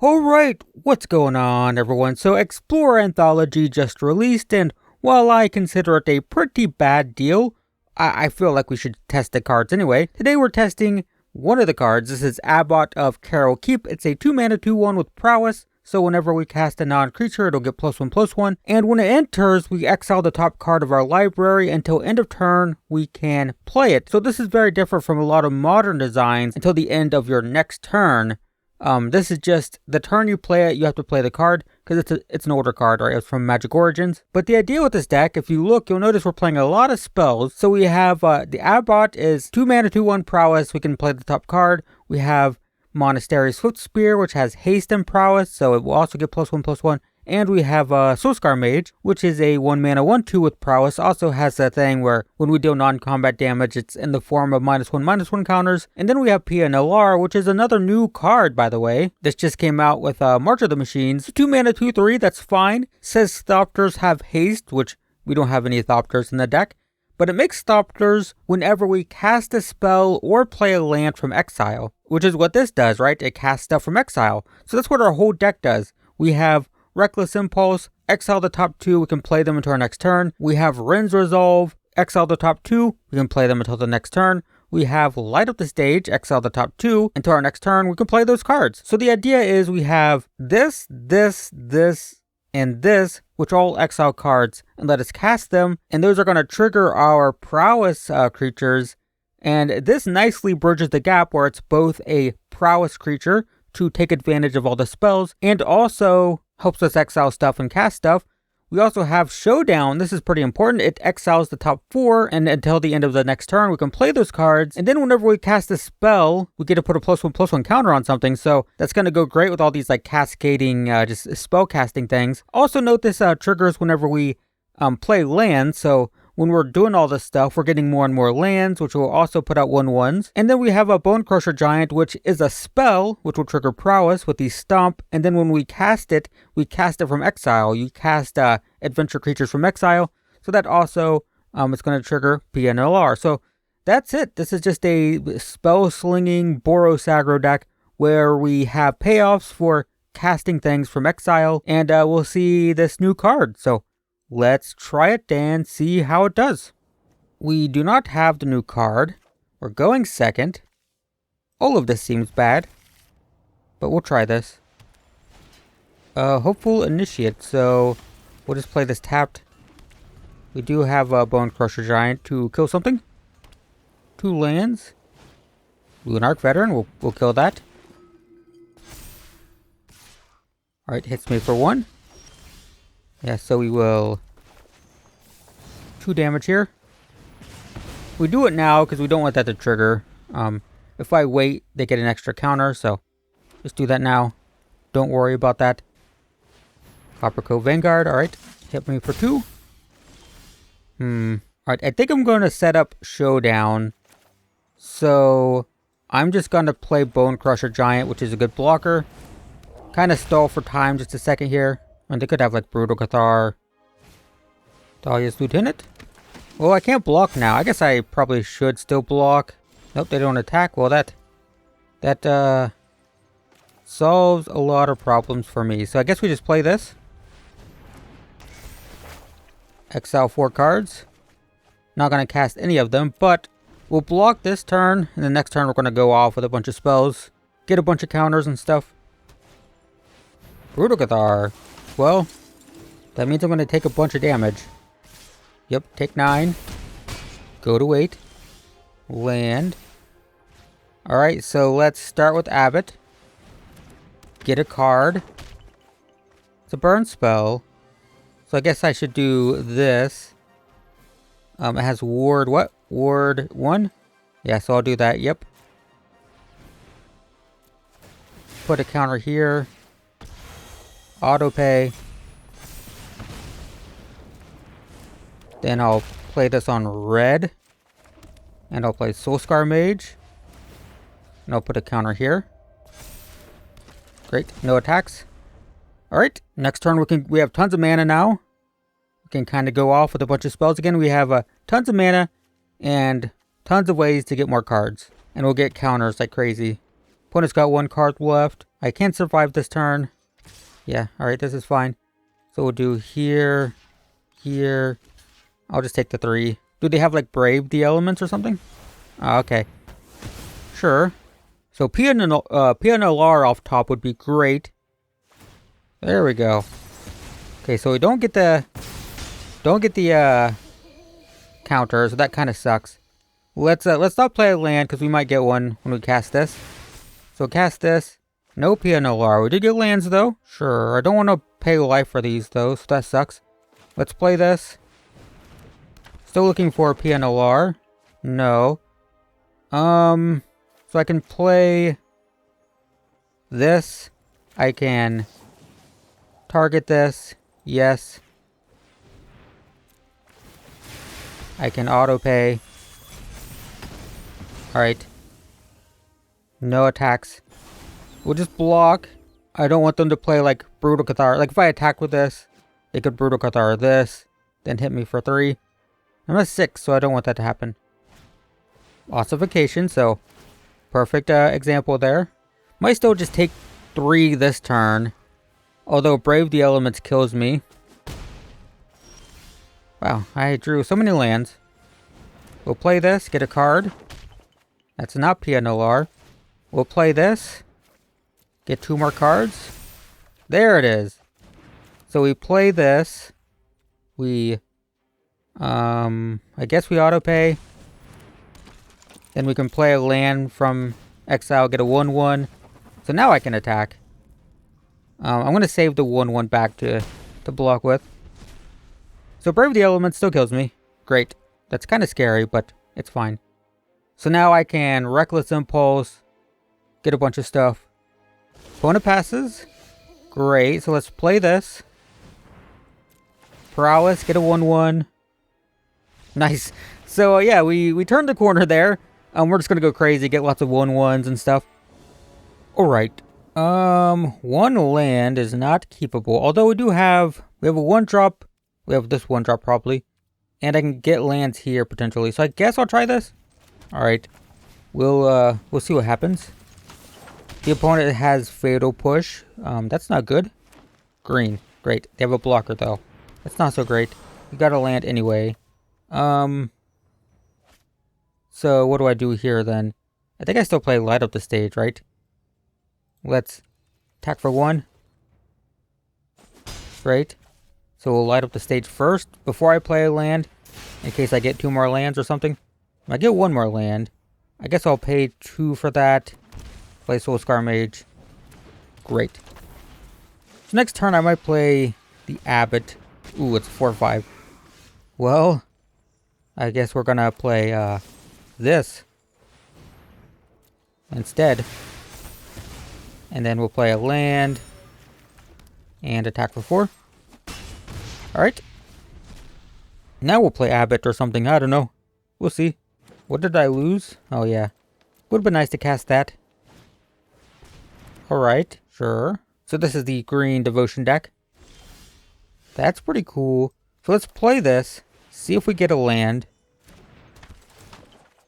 Alright, what's going on everyone? So Explore Anthology just released, and while I consider it a pretty bad deal, I feel like we should test the cards anyway. Today we're testing one of the cards. This is Abbot of Keral Keep. It's a 2-mana 2/1 with prowess, so whenever we cast a non-creature it'll get +1/+1, and when it enters we exile the top card of our library. Until end of turn we can play it. So this is very different from a lot of modern designs until the end of your next turn. This is just the turn you play it, you have to play the card, because it's an older card, right? It's from Magic Origins. But the idea with this deck, if you look, you'll notice we're playing a lot of spells. So we have, the Abbot is 2-mana 2/1 prowess, we can play the top card. We have Monastery Swift Spear, which has haste and prowess, so it will also get +1/+1. And we have Soulscar Mage, which is a 1-mana 1/2 with prowess. Also has a thing where when we deal non-combat damage, it's in the form of -1/-1 counters. And then we have PNLR, which is another new card, by the way. This just came out with March of the Machines. 2-mana 2/3, that's fine. Says Thopters have haste, which we don't have any Thopters in the deck. But it makes Thopters whenever we cast a spell or play a land from Exile, which is what this does, right? It casts stuff from Exile. So that's what our whole deck does. We have Reckless Impulse, exile the top 2, we can play them until our next turn. We have Ren's Resolve, exile the top 2, we can play them until the next turn. We have Light Up the Stage, exile the top 2, until our next turn, we can play those cards. So the idea is we have this, and this, which are all exile cards, and let us cast them, and those are going to trigger our prowess creatures. And this nicely bridges the gap where it's both a prowess creature to take advantage of all the spells, and also helps us exile stuff and cast stuff. We also have Showdown. This is pretty important. It exiles the top 4, and until the end of the next turn, we can play those cards. And then whenever we cast a spell, we get to put a +1/+1 counter on something. So that's going to go great with all these like cascading, just spell casting things. Also note this triggers whenever we play lands. So when we're doing all this stuff, we're getting more and more lands, which will also put out 1/1s. And then we have a Bone Crusher Giant, which is a spell, which will trigger prowess with the stomp. And then when we cast it from Exile. You cast adventure creatures from Exile. So that also is going to trigger PNLR. So that's it. This is just a spell-slinging Boros aggro deck where we have payoffs for casting things from Exile. And we'll see this new card. So let's try it and see how it does. We do not have the new card. We're going second. All of this seems bad, but we'll try this. Hopeful Initiate, so we'll just play this tapped. We do have a Bone Crusher Giant to kill something. 2 lands. Lunarch Veteran, we'll kill that. Alright, hits me for 1. Yeah, so we will 2 damage here. We do it now because we don't want that to trigger. If I wait, they get an extra counter, so just do that now. Don't worry about that. Coppercoat Vanguard, alright. Hit me for 2. Alright, I think I'm going to set up Showdown. So I'm just going to play Bone Crusher Giant, which is a good blocker. Kind of stall for time just a second here. And they could have like Brutal Cathar, Dahlia's Lieutenant. Well, I can't block now. I guess I probably should still block. Nope, they don't attack. Well, that solves a lot of problems for me. So I guess we just play this. Exile 4 cards. Not going to cast any of them, but we'll block this turn. And the next turn we're going to go off with a bunch of spells. Get a bunch of counters and stuff. Brutal Cathar. Well, that means I'm going to take a bunch of damage. Yep, take 9. Go to 8. Land. Alright, so let's start with Abbot. Get a card. It's a burn spell. So I guess I should do this. It has ward, what? Ward 1? Yeah, so I'll do that, yep. Put a counter here. Auto pay. Then I'll play this on red. And I'll play Soulscar Mage. And I'll put a counter here. Great, no attacks. Alright, next turn we have tons of mana now. We can kind of go off with a bunch of spells again. We have tons of mana and tons of ways to get more cards. And we'll get counters like crazy. Opponent's got 1 card left. I can't survive this turn. Yeah, alright, this is fine. So we'll do here, here. I'll just take the 3. Do they have like Brave the Elements or something? Oh, okay. Sure. So Pianolar off top would be great. There we go. Okay, so we don't get the counter, so that kind of sucks. Let's not play a land because we might get one when we cast this. So cast this. No Pianolar. We did get lands though. Sure. I don't want to pay life for these though, so that sucks. Let's play this. Still looking for a Pianolar. No. So I can play this. I can target this. Yes. I can auto pay. Alright. No attacks. We'll just block. I don't want them to play like Brutal Cathar. Like if I attack with this, they could Brutal Cathar this, then hit me for 3. I'm at 6, so I don't want that to happen. Ossification, so perfect example there. Might still just take 3 this turn. Although Brave the Elements kills me. Wow, I drew so many lands. We'll play this, get a card. That's not Pianolar. We'll play this. Get 2 more cards. There it is. So we play this. We, I guess we auto pay. Then we can play a land from Exile, get a 1/1. So now I can attack. I'm going to save the 1/1 back to block with. So Brave the Elements still kills me. Great. That's kind of scary, but it's fine. So now I can Reckless Impulse, get a bunch of stuff. Opponent passes. Great. So let's play this. Prowess, get a 1/1. Nice. So yeah, we turned the corner there. We're just going to go crazy, get lots of 1/1s and stuff. Alright. 1 land is not keepable. Although we have a 1-drop. We have this 1-drop probably. And I can get lands here potentially. So I guess I'll try this. Alright. We'll see what happens. The opponent has Fatal Push. That's not good. Green. Great. They have a blocker though. That's not so great. We got a land anyway. So what do I do here then? I think I still play Light Up the Stage, right? Let's attack for 1. Right. So we'll light up the stage first before I play a land. In case I get 2 more lands or something. If I get 1 more land, I guess I'll pay 2 for that. Play Soul Scar Mage. Great. So next turn I might play the Abbot. Ooh, it's 4/5. Well, I guess we're gonna play this instead. And then we'll play a land and attack for 4. Alright. Now we'll play Abbot or something. I don't know. We'll see. What did I lose? Oh yeah. Would have been nice to cast that. Alright. Sure. So this is the green devotion deck. That's pretty cool. So let's play this. See if we get a land.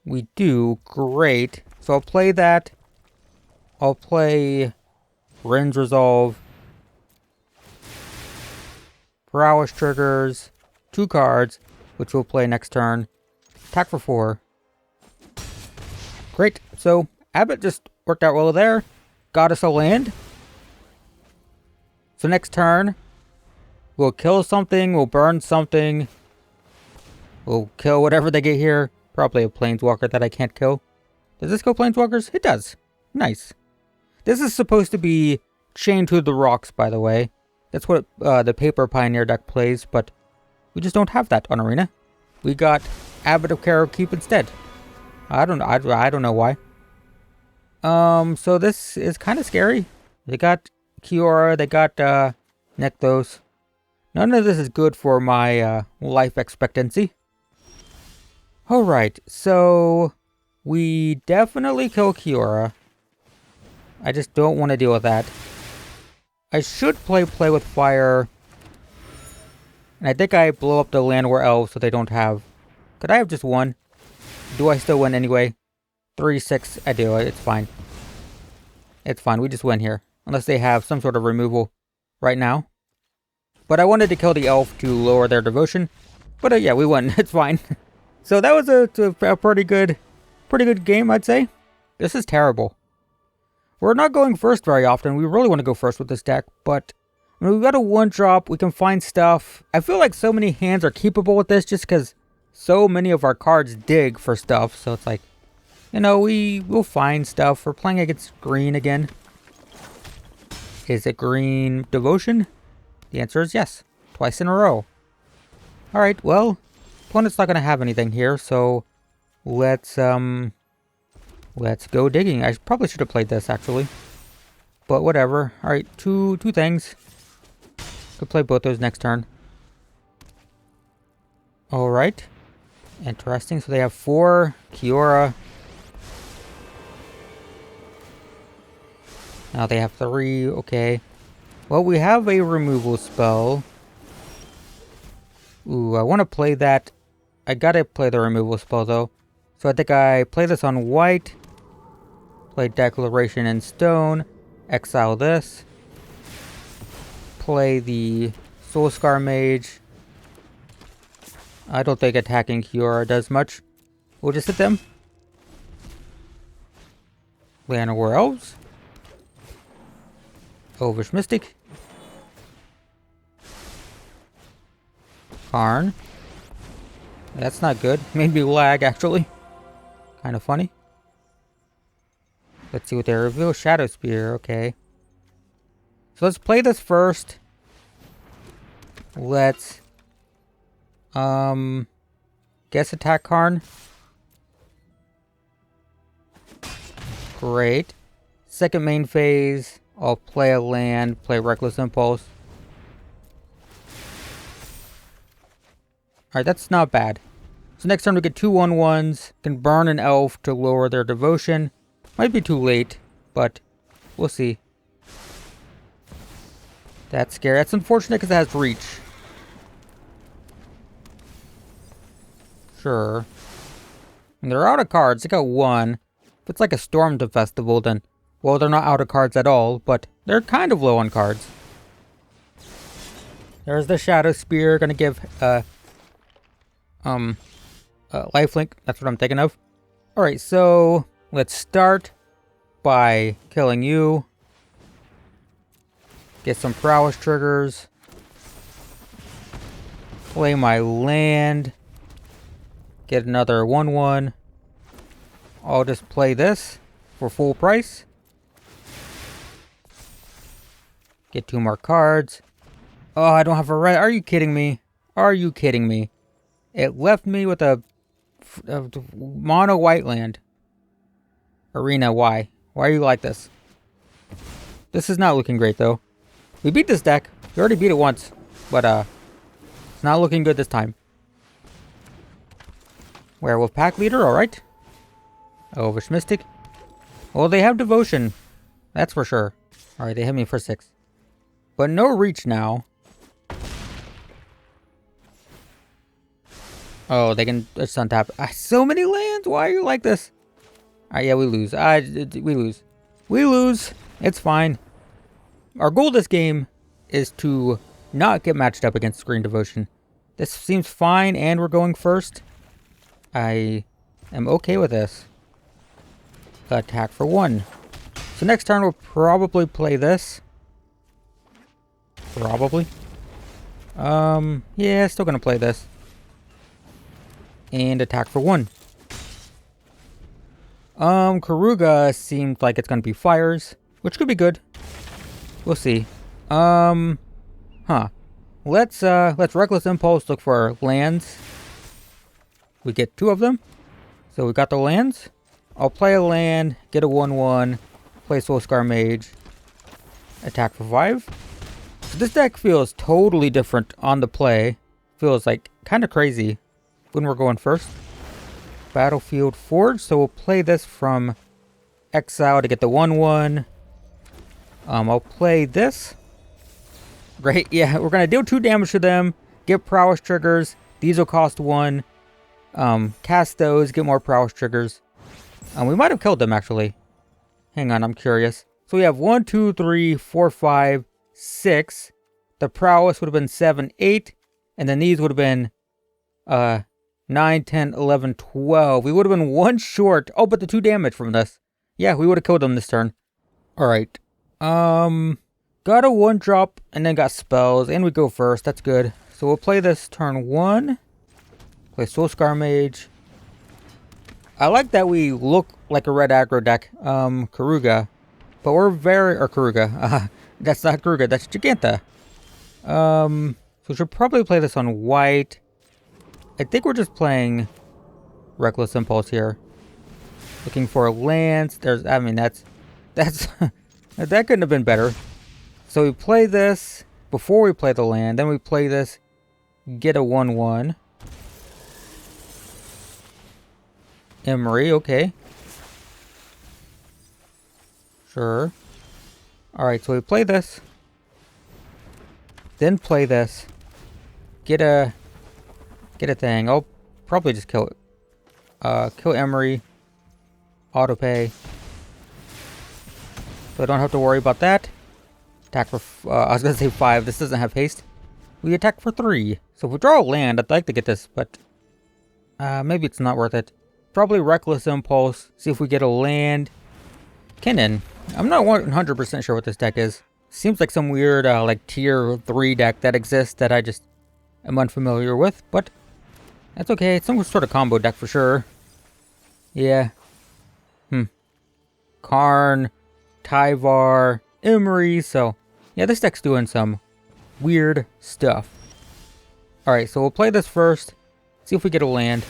We do. Great. So I'll play that. I'll play Ren's Resolve. Prowess triggers. 2 cards, which we'll play next turn. Attack for 4. Great. So Abbot just worked out well there. Got us a land. So next turn, we'll kill something. We'll burn something. We'll kill whatever they get here. Probably a Planeswalker that I can't kill. Does this go Planeswalkers? It does. Nice. This is supposed to be Chained to the Rocks, by the way. That's what the Paper Pioneer deck plays, but we just don't have that on Arena. We got Abbot of Keral Keep instead. I don't know why. So this is kind of scary. They got Kiora, they got Nykthos. None of this is good for my life expectancy. Alright, so we definitely kill Kiora. I just don't want to deal with that. I should play with fire. And I think I blow up the land where elves so they don't have... Could I have just 1? Do I still win anyway? 3-6, I do, it's fine. It's fine, we just win here. Unless they have some sort of removal right now. But I wanted to kill the elf to lower their devotion. But yeah, we won. It's fine. So that was a pretty good game, I'd say. This is terrible. We're not going first very often. We really want to go first with this deck, but I mean, we've got a 1-drop. We can find stuff. I feel like so many hands are keepable with this just because so many of our cards dig for stuff. So it's like, you know, we'll find stuff. We're playing against green again. Is it green devotion? The answer is yes. Twice in a row. Alright, well, opponent's not going to have anything here, so let's go digging. I probably should have played this, actually. But whatever. Alright, two things. Could play both those next turn. Alright. Interesting. So they have 4. Kiora. Now they have 3. Okay. Well, we have a removal spell. Ooh, I want to play that. I gotta play the removal spell, though. So I think I play this on white. Play Declaration in Stone. Exile this. Play the Soulscar Mage. I don't think attacking Kiora does much. We'll just hit them. Llanowar Elves. Elvish Mystic. Karn. That's not good. Made me lag, actually. Kind of funny. Let's see what they reveal. Shadow Spear, okay. So let's play this first. Let's guess attack Karn. Great. Second main phase, I'll play a land, play Reckless Impulse. Alright, that's not bad. So next turn we get 2 1/1s. Can burn an elf to lower their devotion. Might be too late, but we'll see. That's scary. That's unfortunate because it has reach. Sure. And they're out of cards. They got 1. If it's like a Storm to Festival, then, well, they're not out of cards at all, but they're kind of low on cards. There's the Shadow Spear. Gonna give, lifelink. That's what I'm thinking of. Alright, so let's start by killing you. Get some prowess triggers. Play my land. Get another 1/1. I'll just play this for full price. Get 2 more cards. Oh, I don't have a red. Are you kidding me? Are you kidding me? It left me with a mono white land. Arena, why? Why are you like this? This is not looking great, though. We beat this deck. We already beat it once. But, it's not looking good this time. Werewolf Pack Leader, alright. Elvish Mystic. Well, they have Devotion. That's for sure. Alright, they hit me for 6. But no reach now. Oh, they can just untap. So many lands? Why are you like this? Alright, yeah, we lose. We lose. We lose. It's fine. Our goal this game is to not get matched up against Green Devotion. This seems fine, and we're going first. I am okay with this. Attack for 1. So next turn we'll probably play this. Probably. Yeah, still gonna play this. And attack for 1. Karuga seems like it's gonna be fires, which could be good. We'll see. Let's Reckless Impulse look for lands. We get 2 of them. So we got the lands. I'll play a land, get a 1/1, play Soulscar Mage, attack for 5. So this deck feels totally different on the play. Feels like kind of crazy when we're going first. Battlefield Forge. So we'll play this from Exile to get the 1/1. I'll play this. Great, yeah, we're gonna deal 2 damage to them, get prowess triggers. These will cost 1. Cast those, get more prowess triggers. We might have killed them, actually. Hang on, I'm curious. So we have 1, 2, 3, 4, 5, 6. The prowess would have been 7, 8. And then these would have been 9, 10, 11, 12. We would have been 1 short. Oh, but the 2 damage from this. Yeah, we would have killed them this turn. Alright. Got a 1-drop and then got spells. And we go first. That's good. So we'll play this turn 1. Play Soul Scar Mage. I like that we look like a red aggro deck. Karuga. But we're very... Or Karuga. That's not Karuga. That's Giganta. So we should probably play this on white. I think we're just playing Reckless Impulse here. Looking for a Lance. There's... I mean, that's... that couldn't have been better. So we play this before we play the land. Then we play this. Get a 1/1. Emery, okay. Sure. Alright, so we play this. Then play this. Get a thing. I'll probably just kill it. Kill Emery. Autopay. So I don't have to worry about that. Attack for... I was going to say 5. This doesn't have haste. We attack for 3. So if we draw a land, I'd like to get this, but... maybe it's not worth it. Probably Reckless Impulse. See if we get a land. Kinnan. I'm not 100% sure what this deck is. Seems like some weird, like, tier 3 deck that exists that I just am unfamiliar with, but... That's okay. It's some sort of combo deck for sure. Yeah. Karn. Tyvar. Emery, so... Yeah, this deck's doing some weird stuff. Alright, so we'll play this first. See if we get a land.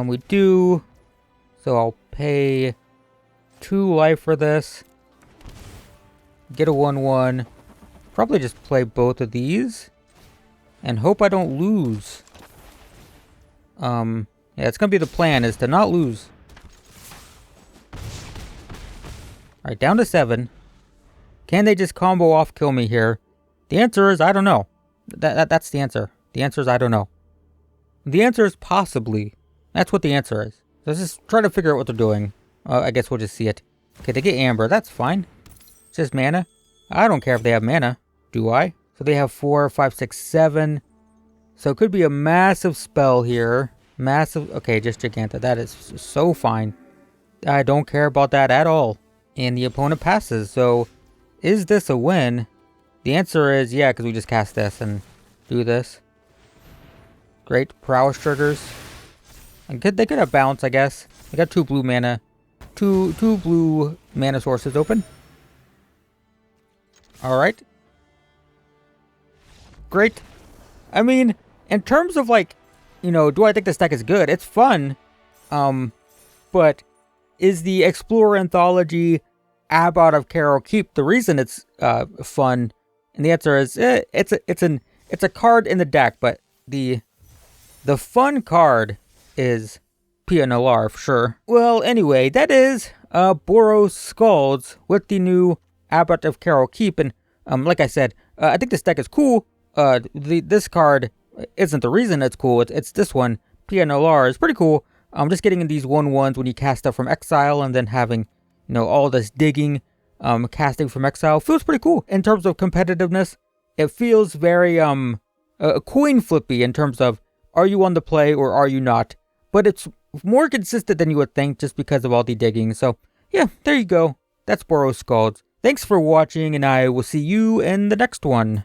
We do. So I'll pay 2 life for this. Get a 1/1. Probably just play both of these. And hope I don't lose. Yeah, it's gonna be the plan, is to not lose. Alright, down to 7. Can they just combo off kill me here? The answer is I don't know. That's the answer. The answer is I don't know. The answer is possibly. That's what the answer is. Let's just try to figure out what they're doing. I guess we'll just see it. Okay, they get Amber. That's fine. It's just mana. I don't care if they have mana. Do I? So they have 4, 5, 6, 7. So it could be a massive spell here. Massive. Okay, just Giganta. That is so fine. I don't care about that at all. And the opponent passes. So is this a win? The answer is yeah, because we just cast this and do this. Great. Prowess triggers. And they could have bounce, I guess. I got 2 blue mana. Two blue mana sources open. Alright. Great. I mean, in terms of like, you know, do I think this deck is good? It's fun. But is the Explorer Anthology Abbot of Keral Keep the reason it's fun? And the answer is it's a card in the deck, but the fun card is PNLR for sure. Well, anyway, that is Boros Skalds with the new Abbot of Keral Keep, and like I said, I think this deck is cool. This card isn't the reason it's cool. It's this one. PNLR is pretty cool. Just getting in these 1/1s when you cast stuff from Exile and then having, you know, all this digging, casting from Exile feels pretty cool. In terms of competitiveness, it feels very coin flippy in terms of are you on the play or are you not. But it's more consistent than you would think just because of all the digging. So yeah, there you go. That's Boros Skalds. Thanks for watching, and I will see you in the next one.